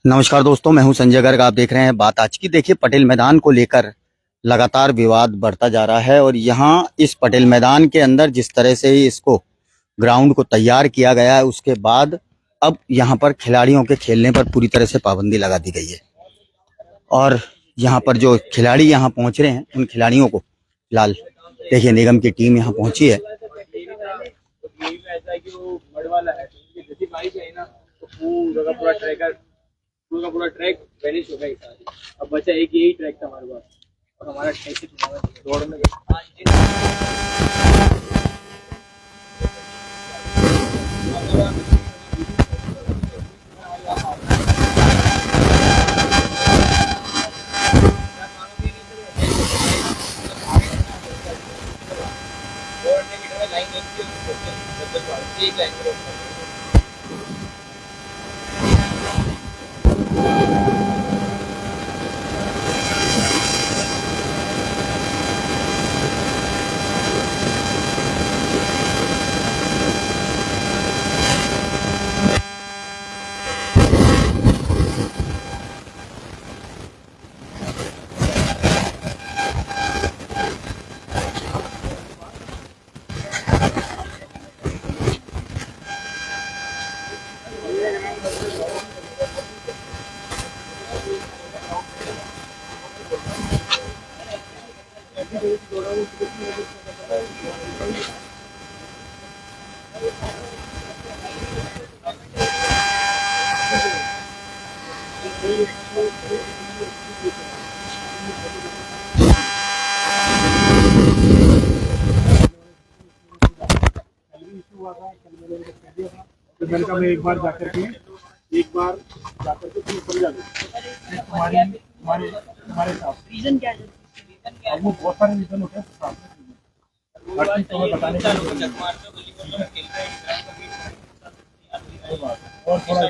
नमस्कार दोस्तों, मैं हूं संजय गर्ग। आप देख रहे हैं बात आज की। देखिए, पटेल मैदान को लेकर लगातार विवाद बढ़ता जा रहा है और यहाँ इस पटेल मैदान के अंदर जिस तरह से ही इसको ग्राउंड को तैयार किया गया है, उसके बाद अब यहाँ पर खिलाड़ियों के खेलने पर पूरी तरह से पाबंदी लगा दी गई है। और यहाँ पर जो खिलाड़ी यहाँ पहुंच रहे हैं, उन खिलाड़ियों को फिलहाल देखिए, निगम की टीम यहाँ पहुंची है। पूरा का पूरा ट्रैक वैनिश हो गया इस साल। अब बचा एक यही ट्रैक था हमारे पास और हमारा ट्रैक दौड़ने मैंने कहा मैं एक बार जाकर के तुम समझा दो तुम्हारे तुम्हारे तुम्हारे साथ रीजन क्या है। अब वो बहुत सारे रीजन होते हैं, हर चीज तुम्हें बताने का और थोड़ा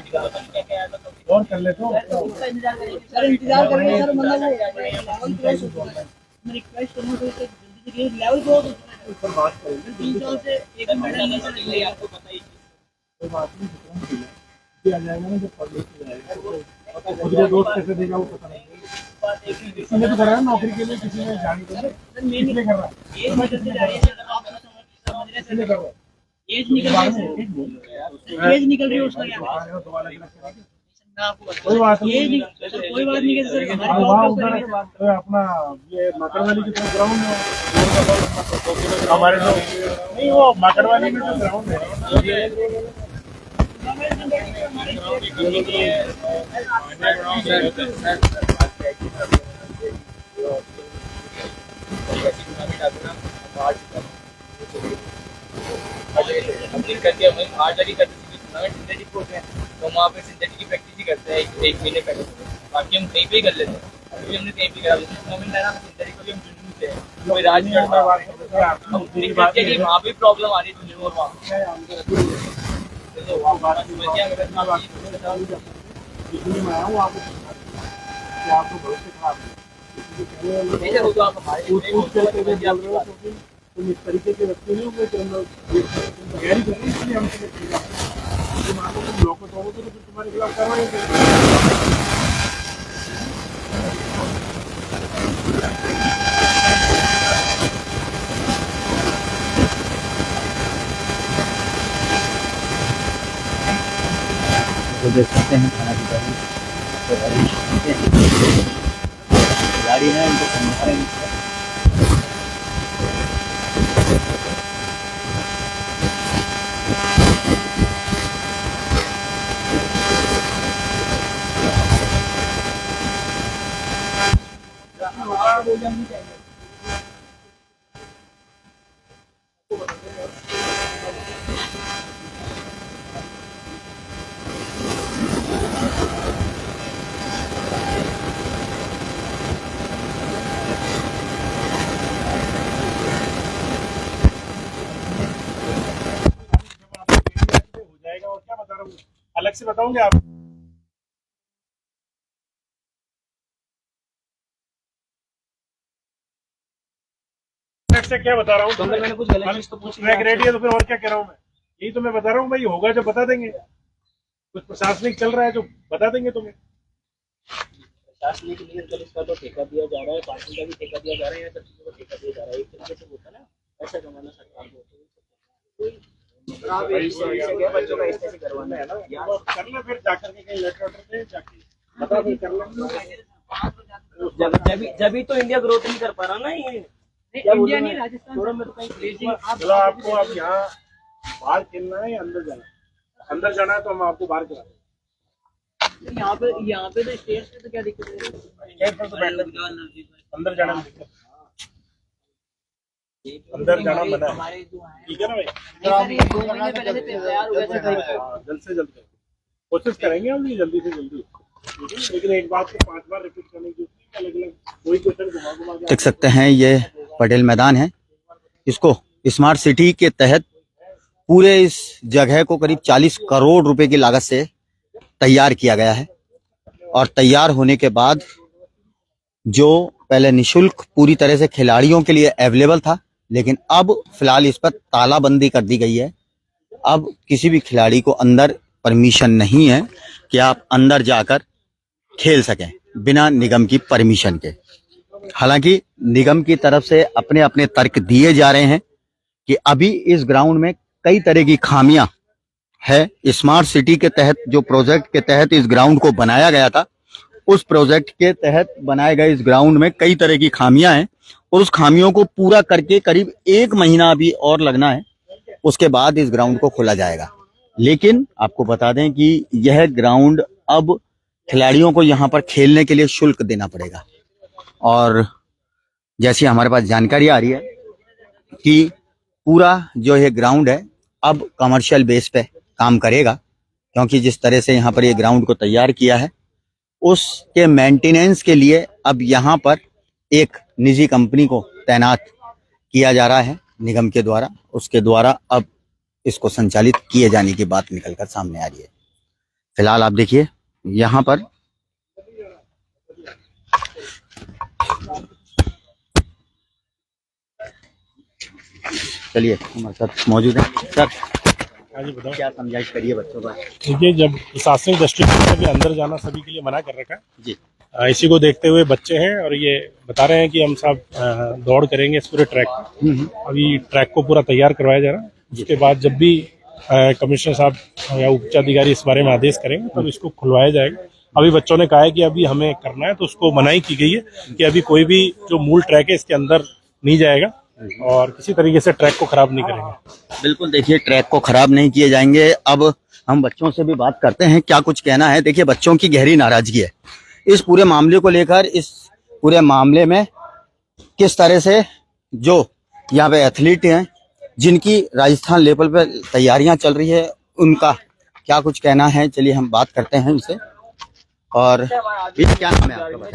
और कर ले तो सर इंतजार करेंगे सर। मतलब मैं रिक्वेस्ट करूंगा तो जल्दी से लेवल को ऊपर बात करेंगे। 3 साल से एक मेडल आपको बताइए कोई बात नहीं, आ जाएगा ना जब पब्लिक जाएगा खुद के दोस्त कैसे देगा वो पता नहीं। किसी ने तो करा है नौकरी के लिए, किसी ने जाने के लिए कर रहा है, एज निकल रही है उसका कोई बात नहीं अपना ये माकड़वाली की तरफ ग्राउंड है हमारे जो नहीं, वो माकड़वाली में जो ग्राउंड है तो वहाँ पे सिंथेटिक की प्रैक्टिस ही करते हैं एक महीने पहले। बाकी हम कहीं पे ही कर लेते हैं। अभी हमने कहीं पे करा सिंथेटिक को भी हम जुनून से कोई राज नहीं, वहाँ भी प्रॉब्लम आ रही है जुनून और वहाँ तुम इस तरीके के व्यक्ति नहीं होंगे तैयारी कर रही इसलिए हमसे ब्लॉक में तोड़ोगे तो फिर तुम्हारे खिलाफ कार्रवाई तो देख सकते हैं थाना खिलाड़ी है, इनको समझा रहे हैं। अलग से बताओगे आप। से क्या बता रहा हूँ तो मैंने कुछ गलत चीज तो पूछ रेडी है तो फिर और क्या कह रहा हूँ मैं, यही तो मैं बता रहा हूँ भाई, होगा जब बता देंगे। कुछ प्रशासनिक चल रहा है जो बता देंगे तुम्हें। प्रशासनिक लिए कल इसका तो ठेका दिया जा रहा है, पार्किंग का भी ठेका दिया जा रहा है, या सब चीजों को ठेका दिया जा रहा है। एक तरीके से होता है ना, पैसा कमाना सरकार को। बच्चों का इससे करवाना है ना, तो कर ले फिर जाकर के कहीं लेटर वेटर दे जाके बता फिर कर ले। जब तो इंडिया ग्रोथ नहीं कर पा रहा ना ये। इंडिया नहीं, राजस्थान में तो कहीं ब्लेजिंग। चलो आपको अब यहाँ बाहर खेलना है या अंदर जाना है? अंदर जाना है तो हम आपको बाहर खिला देंगे। यहाँ पे तो स्टेज पे तो क्या दिक्कत है? स्टेज पर तो बैठने दीजिए। अंदर जाना में दिक्कत, अंदर जाना मना है, ठीक है ना भाई? जल्द से जल्द कोशिश करेंगे हम जल्दी से जल्दी, लेकिन एक बात को 5 बार रिपीट करने की अलग अलग कोई क्वेश्चन घुमा के। देख सकते हैं ये पटेल मैदान है। इसको स्मार्ट सिटी के तहत पूरे इस जगह को करीब 40 करोड़ रुपए की लागत से तैयार किया गया है। और तैयार होने के बाद जो पहले निशुल्क पूरी तरह से खिलाड़ियों के लिए अवेलेबल था, लेकिन अब फिलहाल इस पर तालाबंदी कर दी गई है। अब किसी भी खिलाड़ी को अंदर परमिशन नहीं है कि आप अंदर जाकर खेल सकें बिना निगम की परमिशन के। हालांकि निगम की तरफ से अपने अपने तर्क दिए जा रहे हैं कि अभी इस ग्राउंड में कई तरह की खामियां है। स्मार्ट सिटी के तहत जो प्रोजेक्ट के तहत इस ग्राउंड को बनाया गया था, उस प्रोजेक्ट के तहत बनाए गए इस ग्राउंड में कई तरह की खामियां हैं और उस खामियों को पूरा करके करीब 1 महीना अभी और लगना है। उसके बाद इस ग्राउंड को खोला जाएगा। लेकिन आपको बता दें कि यह ग्राउंड अब खिलाड़ियों को यहाँ पर खेलने के लिए शुल्क देना पड़ेगा। और जैसी हमारे पास जानकारी आ रही है कि पूरा जो ये ग्राउंड है अब कमर्शियल बेस पे काम करेगा, क्योंकि जिस तरह से यहाँ पर ये ग्राउंड को तैयार किया है उसके मेंटेनेंस के लिए अब यहाँ पर एक निजी कंपनी को तैनात किया जा रहा है निगम के द्वारा। उसके द्वारा अब इसको संचालित किए जाने की बात निकलकर सामने आ रही है। फिलहाल आप देखिए यहाँ पर चलिए हमारे साथ मौजूद है सर। हाँ जी बताओ, क्या समझाइश करिए बच्चों का। देखिए जब प्रशासनिक दृष्टिकोण से भी अंदर जाना सभी के लिए मना कर रखा है जी। इसी को देखते हुए बच्चे हैं और ये बता रहे हैं कि हम सब दौड़ करेंगे इस पूरे ट्रैक पर। अभी ट्रैक को पूरा तैयार करवाया जा रहा है। उसके बाद जब भी कमिश्नर साहब या उच्चाधिकारी इस बारे में आदेश करेंगे तब इसको खुलवाया जाएगा। अभी बच्चों ने कहा है कि अभी हमें करना है, तो उसको मनाही की गई है कि अभी कोई भी जो मूल ट्रैक है इसके अंदर नहीं जाएगा और किसी तरीके से ट्रैक को खराब नहीं करेंगे। बिल्कुल, देखिए ट्रैक को खराब नहीं किए जाएंगे। अब हम बच्चों से भी बात करते हैं क्या कुछ कहना है। देखिए बच्चों की गहरी नाराजगी है इस पूरे मामले को लेकर। इस पूरे मामले में किस तरह से जो यहाँ पे एथलीट हैं जिनकी राजस्थान लेवल पे तैयारियां चल रही है, उनका क्या कुछ कहना है, चलिए हम बात करते हैं इनसे। और ये क्या नाम है आपका?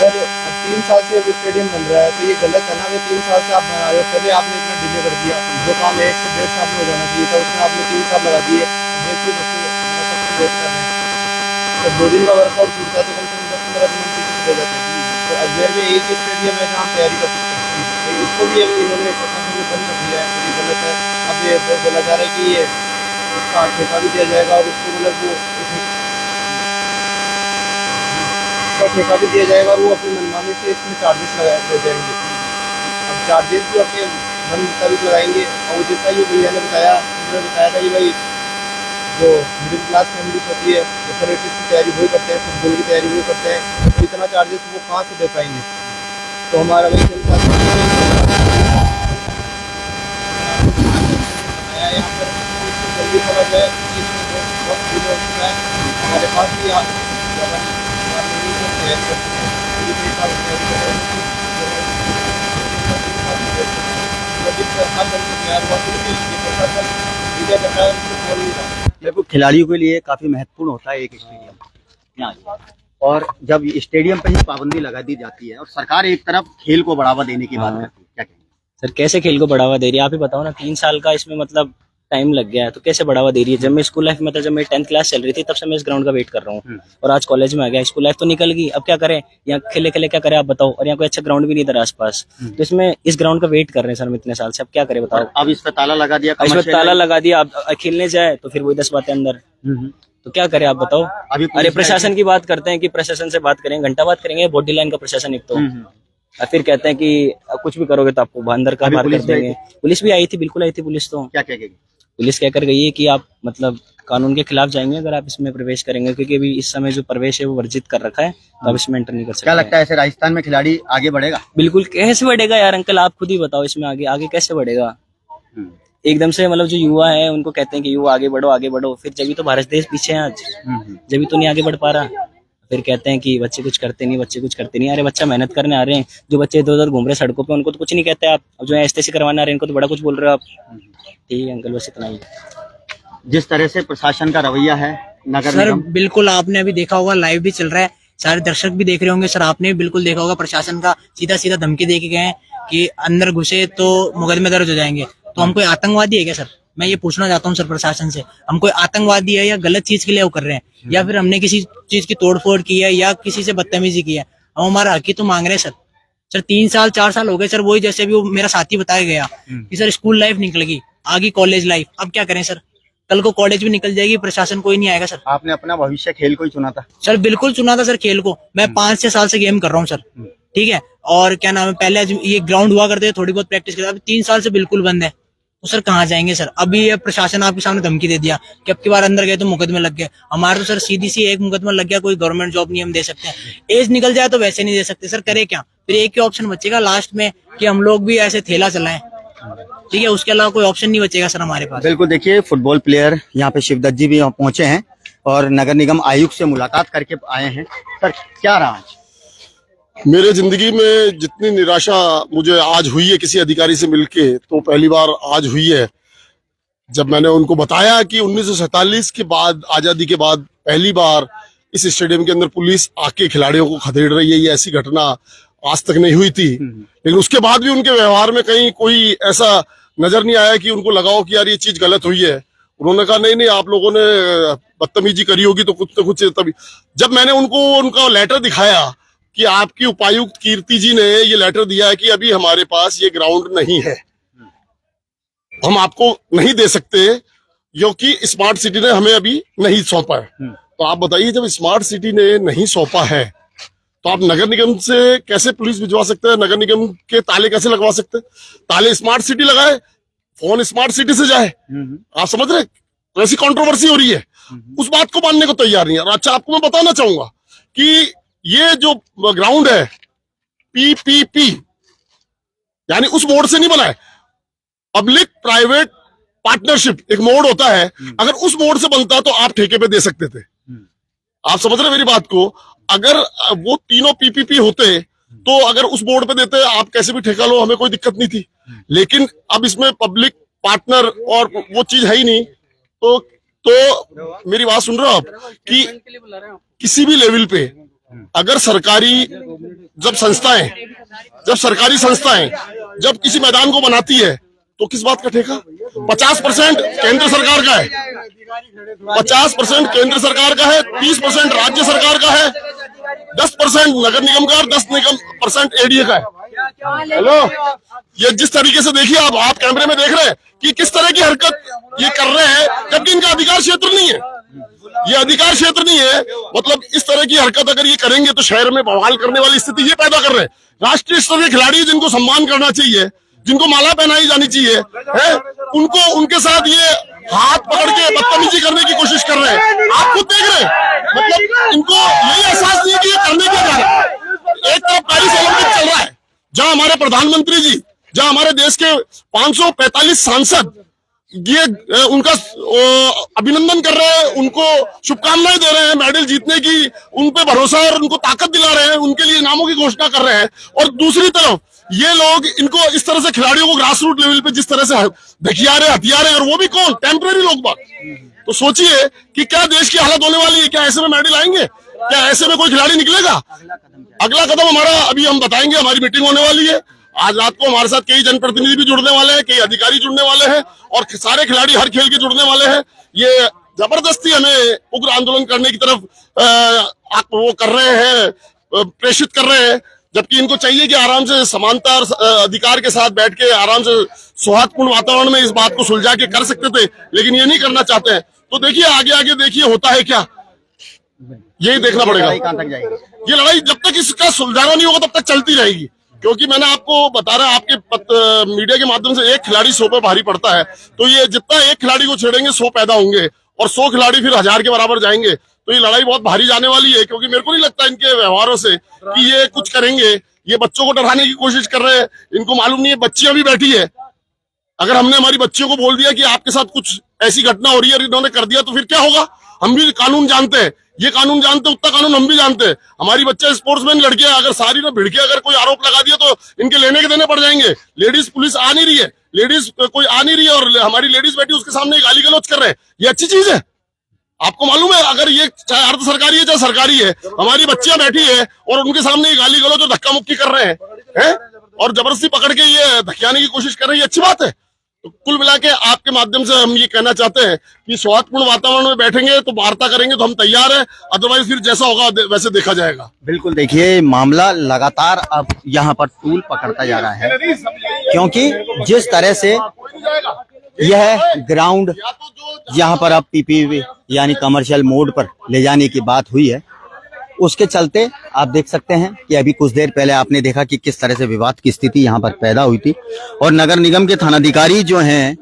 सर 3 साल से अभी स्टेडियम बन रहा है, तो ये गलत है ना। 3 साल से आप बना रहे हो, पहले आपने इतना डिले कर दिया। जो काम 1 से 1.5 साल में हो जाना चाहिए था उसमें आपने 3 साल लगा दिए। देखिए बच्चे सबसे वेट कर रहे हैं। तो 2 दिन का वर्कआउट छूटता तो कम से कम 10-15 दिन टिकट हो जाते हैं। तो अजमेर में एक ही स्टेडियम है जहाँ तैयारी कर सकते हैं, तो इसको भी अभी इन्होंने प्रशासन ने बंद कर दिया है। ये गलत है। अब ये बोला जा रहा है कि ये उसका ठेका भी दिया जाएगा और उसको मतलब वो ठेका भी दिया जाएगा और वो अपनी मनमानी से इसमें चार्जेस लगाए जाएंगे। अब चार्जेस भी अपने मन मुताबिक लगाएंगे। और जैसा ये भैया ने बताया, उन्होंने बताया था कि भाई जो मिडिल क्लास फैमिलीज होती है, एथलेटिक्स की तैयारी वही करते हैं, फुटबॉल की तैयारी वही करते हैं, तो इतना चार्जेस वो कहाँ से दे पाएंगे। तो हमारा भाई यहाँ पर जल्दी समझ है बहुत भीड़ हो चुका है। हमारे पास भी देखो खिलाड़ियों के लिए काफी महत्वपूर्ण होता है एक स्टेडियम यहाँ। और जब स्टेडियम पे ही पाबंदी लगा दी जाती है और सरकार एक तरफ खेल को बढ़ावा देने की बात करती है, क्या कहेंगे सर? कैसे खेल को बढ़ावा दे रही है आप ही बताओ ना। 3 साल का इसमें मतलब टाइम लग गया है, तो कैसे बढ़ावा दे रही है। जब मैं स्कूल लाइफ में था, जब मेरी 10th क्लास चल रही थी, तब से मैं इस ग्राउंड का वेट कर रहा हूँ, और आज कॉलेज में आ गया। स्कूल लाइफ तो निकल गई, अब क्या करें, यहाँ खेले खेले क्या करें आप बताओ, और यहाँ कोई अच्छा ग्राउंड भी नहीं इधर आसपास, तो इसमें इस ग्राउंड का वेट कर रहे हैं सर हम इतने साल से, अब क्या करें बताओ। अब इस पे ताला लगा दिया, इसमें ताला लगा दिया, अब खेलने जाए तो फिर वही 10 बातें अंदर, तो क्या करें आप बताओ। अभी अरे प्रशासन की बात करते हैं कि प्रशासन से बात करेंगे, घंटा बात करेंगे, बॉडी लाइन का प्रशासन एक तो, और फिर कहते हैं कि कुछ भी करोगे तो आपको अंदर का बाहर कर देंगे। पुलिस भी आई थी, बिल्कुल आई थी पुलिस, तो क्या कहेगी? पुलिस कहकर गई है कि आप मतलब कानून के खिलाफ जाएंगे अगर आप इसमें प्रवेश करेंगे, क्योंकि अभी इस समय जो प्रवेश है वो वर्जित कर रखा है, तो आप इसमें एंटर नहीं कर सकते। क्या लगता है ऐसे राजस्थान में खिलाड़ी आगे बढ़ेगा? बिल्कुल, कैसे बढ़ेगा यार अंकल, आप खुद ही बताओ, इसमें आगे आगे कैसे बढ़ेगा। एकदम से मतलब जो युवा है उनको कहते हैं कि युवा आगे बढ़ो, फिर जब भी तो भारत देश पीछे है आज, जब भी तो नहीं आगे बढ़ पा रहा। फिर कहते हैं कि बच्चे कुछ करते नहीं, अरे बच्चा मेहनत करने आ रहे हैं, जो बच्चे इधर उधर घूम रहे सड़कों पे उनको तो कुछ नहीं कहते आप, अब जो एसटीसी करवाने आ रहे हैं इनको तो बड़ा कुछ बोल रहे हो आप। ठीक है अंकल, बस इतना ही। जिस तरह से प्रशासन का रवैया है नगर सर निगम, बिल्कुल आपने अभी देखा होगा, लाइव भी चल रहा है, सारे दर्शक भी देख रहे होंगे सर, आपने भी बिल्कुल देखा होगा, प्रशासन का सीधा सीधा धमकी दे के गए हैं कि अंदर घुसे तो मुकदमे दर्ज हो जाएंगे। तो हम कोई आतंकवादी है क्या सर? मैं ये पूछना चाहता हूँ सर प्रशासन से, हम कोई आतंकवादी है या गलत चीज के लिए वो कर रहे हैं, या फिर हमने किसी चीज की तोड़फोड़ की है या किसी से बदतमीजी की है? हम हमारा हक ही तो मांग रहे हैं सर 3 साल 4 साल हो गए सर, वही जैसे भी वो मेरा साथी बताया गया कि सर स्कूल लाइफ निकल गई, आगे कॉलेज लाइफ, अब क्या करें सर? कल को कॉलेज भी निकल जाएगी, प्रशासन कोई नहीं आएगा सर। आपने अपना भविष्य खेल को ही चुना था? सर बिल्कुल चुना था सर खेल को, मैं 5-6 साल से गेम कर रहा हूँ सर, ठीक है, और क्या नाम है, पहले ये ग्राउंड हुआ करते थे, थोड़ी बहुत प्रैक्टिस करते, अभी 3 साल से बिल्कुल बंद है, तो सर कहाँ जाएंगे सर? अभी ये प्रशासन आपके सामने धमकी दे दिया कि अब की बार अंदर गए तो मुकदमे लग गए, हमारे तो सर सीधी सी एक मुकदमा लग गया, कोई गवर्नमेंट जॉब नहीं हम दे सकते हैं, एज निकल जाए तो वैसे नहीं दे सकते सर, करे क्या? फिर एक ही ऑप्शन बचेगा लास्ट में कि हम लोग भी ऐसे थैला चलाएं, ठीक है, उसके अलावा कोई ऑप्शन नहीं बचेगा सर हमारे पास। बिल्कुल, देखिए फुटबॉल प्लेयर यहाँ पे शिवदत्त जी भी यहाँ पहुंचे हैं और नगर निगम आयुक्त से मुलाकात करके आए हैं। सर क्या रहा आज? मेरे जिंदगी में जितनी निराशा मुझे आज हुई है किसी अधिकारी से मिलके, तो पहली बार आज हुई है जब मैंने उनको बताया कि 1947 के बाद, आजादी के बाद पहली बार इस स्टेडियम के अंदर पुलिस आके खिलाड़ियों को खदेड़ रही है। ये ऐसी घटना आज तक नहीं हुई थी, लेकिन उसके बाद भी उनके व्यवहार में कहीं कोई ऐसा नजर नहीं आया कि उनको लगा हो कि यार ये चीज गलत हुई है। उन्होंने कहा नहीं आप लोगों ने बदतमीजी करी होगी तो कुछ तभी। जब मैंने उनको उनका लेटर दिखाया कि आपकी उपायुक्त कीर्ति जी ने ये लेटर दिया है कि अभी हमारे पास ये ग्राउंड नहीं है, हम आपको नहीं दे सकते क्योंकि स्मार्ट सिटी ने हमें अभी नहीं सौंपा है। तो आप बताइए, जब स्मार्ट सिटी ने नहीं सौंपा है तो आप नगर निगम से कैसे पुलिस भिजवा सकते हैं? नगर निगम के ताले कैसे लगवा सकते हैं? ताले स्मार्ट सिटी लगाए, फोन स्मार्ट सिटी से जाए, आप समझ रहे? तो ऐसी कंट्रोवर्सी हो रही है, उस बात को मानने को तैयार नहीं है। और अच्छा, आपको मैं बताना चाहूंगा कि ये जो ग्राउंड है PPP यानी उस मोड से नहीं बना है, पब्लिक प्राइवेट पार्टनरशिप एक मोड होता है, अगर उस मोड से बनता तो आप ठेके पे दे सकते थे। आप समझ रहे मेरी बात को? अगर वो तीनों PPP होते तो अगर उस बोर्ड पे देते, आप कैसे भी ठेका लो, हमें कोई दिक्कत नहीं थी। लेकिन अब इसमें पब्लिक पार्टनर और वो चीज है ही नहीं। तो मेरी बात सुन रहे हो आप कि किसी भी लेवल पे अगर सरकारी सरकारी संस्थाएं जब किसी मैदान को बनाती है तो किस बात का ठेका? 50% केंद्र सरकार का है, 50% केंद्र सरकार का है, 30% राज्य सरकार का है, 10% नगर निगम का और 10% ADA का है। हेलो, ये जिस तरीके से देखिए आप कैमरे में देख रहे हैं कि किस तरह की हरकत ये कर रहे हैं, जबकि इनका अधिकार क्षेत्र नहीं है, ये अधिकार क्षेत्र नहीं है। मतलब इस तरह की हरकत अगर ये करेंगे तो शहर में बवाल करने वाली स्थिति ये पैदा कर रहे हैं। राष्ट्रीय स्तर के खिलाड़ी जिनको सम्मान करना चाहिए, जिनको माला पहनाई जानी चाहिए है, उनको उनके साथ ये हाथ पकड़ के बदतमीजी करने की कोशिश कर रहे हैं। आप खुद देख रहे हैं, मतलब इनको यही एहसास नहीं है कि ये करने क्या जा रहा है। एक तरफ पेरिस ओलंपिक चल रहा है, जहां हमारे प्रधानमंत्री जी, जहां हमारे देश के 545 सांसद ये उनका अभिनंदन कर रहे हैं, उनको शुभकामनाएं दे रहे हैं मेडल जीतने की, उन पे भरोसा और उनको ताकत दिला रहे हैं, उनके लिए इनामों की घोषणा कर रहे हैं। और दूसरी तरफ ये लोग इनको इस तरह से खिलाड़ियों को ग्रास रूट लेवल पे जिस तरह से धकिया रहे, हथिया रहे, और वो भी कौन? टेम्परेरी लोग बात। तो सोचिए कि क्या देश की हालत होने वाली है। क्या ऐसे में मेडल आएंगे? क्या ऐसे में कोई खिलाड़ी निकलेगा? अगला कदम हमारा अभी हम बताएंगे, हमारी मीटिंग होने वाली है, आज रात को हमारे साथ कई जनप्रतिनिधि भी जुड़ने वाले हैं, कई अधिकारी जुड़ने वाले हैं और सारे खिलाड़ी हर खेल के जुड़ने वाले हैं। ये जबरदस्ती हमें उग्र आंदोलन करने की तरफ वो कर रहे हैं, प्रेषित कर रहे हैं, जबकि इनको चाहिए कि आराम से समानता और अधिकार के साथ बैठ के आराम से सौहार्दपूर्ण वातावरण में इस बात को सुलझा के कर सकते थे, लेकिन ये नहीं करना चाहते हैं। तो देखिए आगे देखिए होता है क्या, यही देखना पड़ेगा। कहां तक जाएगी ये लड़ाई जब तक इसका सुलझाना नहीं होगा तब तक चलती रहेगी, क्योंकि मैंने आपको बता रहा आपके मीडिया के माध्यम से एक खिलाड़ी 100 पे भारी पड़ता है, तो ये जितना एक खिलाड़ी को छेड़ेंगे 100 पैदा होंगे और 100 खिलाड़ी फिर 1000 के बराबर जाएंगे। तो ये लड़ाई बहुत भारी जाने वाली है, क्योंकि मेरे को नहीं लगता इनके व्यवहारों से कि ये कुछ करेंगे। ये बच्चों को डराने की कोशिश कर रहे हैं, इनको मालूम नहीं है बच्चियां भी बैठी है। अगर हमने हमारी बच्चियों को बोल दिया कि आपके साथ कुछ ऐसी घटना हो रही है और इन्होंने कर दिया तो फिर क्या होगा? हम भी कानून जानते हैं, ये कानून जानते, उतना कानून हम भी जानते हैं। हमारी बच्चे स्पोर्ट्समैन लड़कियां अगर सारी ने भिड़ के अगर कोई आरोप लगा दिया तो इनके लेने के देने पड़ जाएंगे। लेडीज पुलिस आ नहीं रही है, लेडीज कोई आ नहीं रही है और हमारी लेडीज बैठी उसके सामने गाली गलौज कर रहे हैं, ये अच्छी चीज है? आपको मालूम है अगर ये चाहे अर्ध सरकारी है चाहे सरकारी है, हमारी बच्चियां बैठी है और उनके सामने गाली गलौज और धक्का मुक्की कर रहे हैं और जबरदस्ती पकड़ के ये धक्याने की कोशिश कर रहे हैं, ये अच्छी बात है? तो कुल मिला के आपके माध्यम से हम ये कहना चाहते हैं कि सौहार्दपूर्ण वातावरण में बैठेंगे तो वार्ता करेंगे तो हम तैयार हैं, अदरवाइज फिर जैसा होगा वैसे देखा जाएगा। बिल्कुल, देखिए मामला लगातार अब यहाँ पर तूल पकड़ता जा रहा है, क्योंकि जिस तरह से यह ग्राउंड यहाँ पर अब पीपीवी यानी कमर्शियल मोड पर ले जाने की बात हुई है, उसके चलते आप देख सकते हैं कि अभी कुछ देर पहले आपने देखा कि किस तरह से विवाद की स्थिति यहाँ पर पैदा हुई थी और नगर निगम के थानाधिकारी जो हैं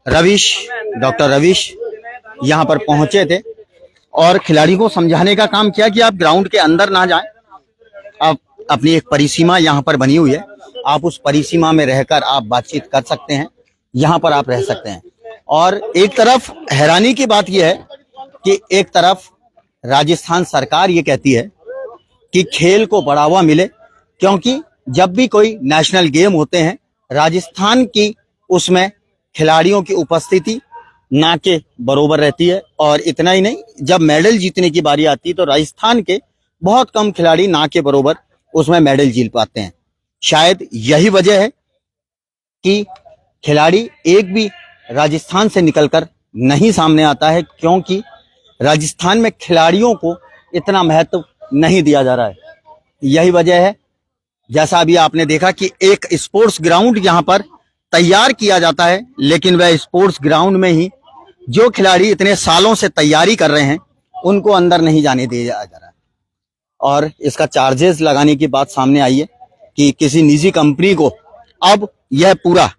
डॉक्टर रवीश यहाँ पर पहुंचे थे और खिलाड़ियों को समझाने का काम किया कि आप ग्राउंड के अंदर ना जाएं, आप अपनी एक परिसीमा यहाँ पर बनी हुई है, आप उस परिसीमा में रहकर आप बातचीत कर सकते हैं, यहाँ पर आप रह सकते हैं। और एक तरफ हैरानी की बात यह है कि एक तरफ राजस्थान सरकार ये कहती है कि खेल को बढ़ावा मिले, क्योंकि जब भी कोई नेशनल गेम होते हैं राजस्थान की उसमें खिलाड़ियों की उपस्थिति ना के बरोबर रहती है। और इतना ही नहीं, जब मेडल जीतने की बारी आती है तो राजस्थान के बहुत कम खिलाड़ी ना के बरोबर उसमें मेडल जीत पाते हैं। शायद यही वजह है कि खिलाड़ी एक भी राजस्थान से निकलकर नहीं सामने आता है, क्योंकि राजस्थान में खिलाड़ियों को इतना महत्व नहीं दिया जा रहा है। यही वजह है, जैसा अभी आपने देखा कि एक स्पोर्ट्स ग्राउंड यहाँ पर तैयार किया जाता है, लेकिन वह स्पोर्ट्स ग्राउंड में ही जो खिलाड़ी इतने सालों से तैयारी कर रहे हैं उनको अंदर नहीं जाने दिया जा रहा है। और इसका चार्जेस लगाने की बात सामने आई है कि किसी निजी कंपनी को अब यह पूरा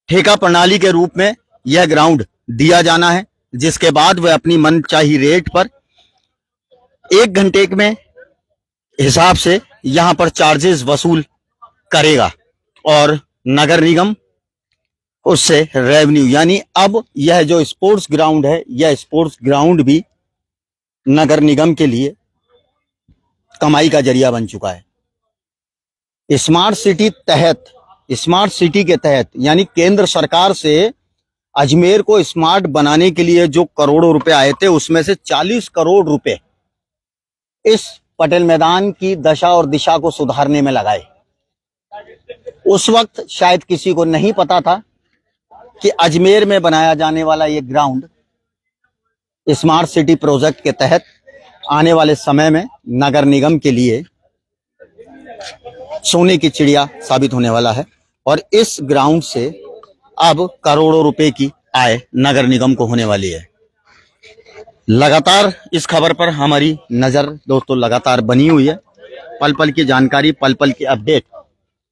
ठेका प्रणाली के रूप में यह ग्राउंड दिया जाना है, जिसके बाद वह अपनी मनचाही रेट पर 1 घंटे में हिसाब से यहां पर चार्जेस वसूल करेगा और नगर निगम उससे रेवेन्यू, यानी अब यह जो स्पोर्ट्स ग्राउंड है, यह स्पोर्ट्स ग्राउंड भी नगर निगम के लिए कमाई का जरिया बन चुका है। स्मार्ट सिटी के तहत यानी केंद्र सरकार से अजमेर को स्मार्ट बनाने के लिए जो करोड़ों रुपए आए थे, उसमें से 40 करोड़ रुपए इस पटेल मैदान की दशा और दिशा को सुधारने में लगाए। उस वक्त शायद किसी को नहीं पता था कि अजमेर में बनाया जाने वाला ये ग्राउंड स्मार्ट सिटी प्रोजेक्ट के तहत आने वाले समय में नगर निगम के लिए सोने की चिड़िया साबित होने वाला है और इस ग्राउंड से अब करोड़ों रुपए की आय नगर निगम को होने वाली है। लगातार इस खबर पर हमारी नजर दोस्तों लगातार बनी हुई है। पल पल की जानकारी, पल पल की अपडेट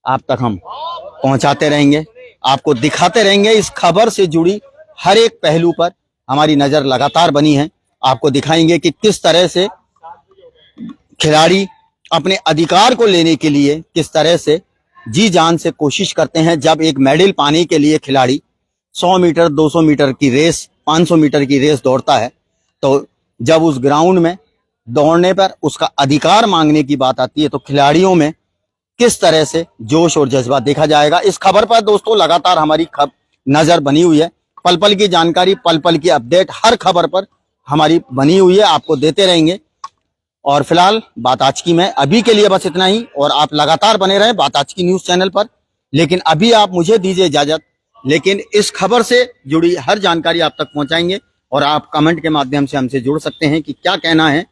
आप तक हम पहुंचाते रहेंगे, आपको दिखाते रहेंगे। इस खबर से जुड़ी हर एक पहलू पर हमारी नजर लगातार बनी है। आपको दिखाएंगे कि किस तरह से खिलाड़ी अपने अधिकार को लेने के लिए किस तरह से जी जान से कोशिश करते हैं। जब एक मेडल पाने के लिए खिलाड़ी 100 मीटर, 200 मीटर की रेस, 500 मीटर की रेस दौड़ता है, तो जब उस ग्राउंड में दौड़ने पर उसका अधिकार मांगने की बात आती है तो खिलाड़ियों में किस तरह से जोश और जज्बा देखा जाएगा। इस खबर पर दोस्तों लगातार हमारी नजर बनी हुई है। पल पल की जानकारी, पल पल की अपडेट हर खबर पर हमारी बनी हुई है, आपको देते रहेंगे। और फिलहाल बात आज की में अभी के लिए बस इतना ही, और आप लगातार बने रहें बात आज की न्यूज चैनल पर। लेकिन अभी आप मुझे दीजिए इजाजत, लेकिन इस खबर से जुड़ी हर जानकारी आप तक पहुंचाएंगे और आप कमेंट के माध्यम से हमसे जुड़ सकते हैं कि क्या कहना है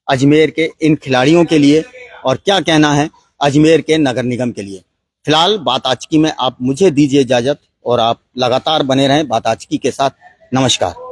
अजमेर के इन खिलाड़ियों के लिए और क्या कहना है अजमेर के नगर निगम के लिए। फिलहाल बात आज की में आप मुझे दीजिए इजाजत और आप लगातार बने रहें बात आज की के साथ। नमस्कार।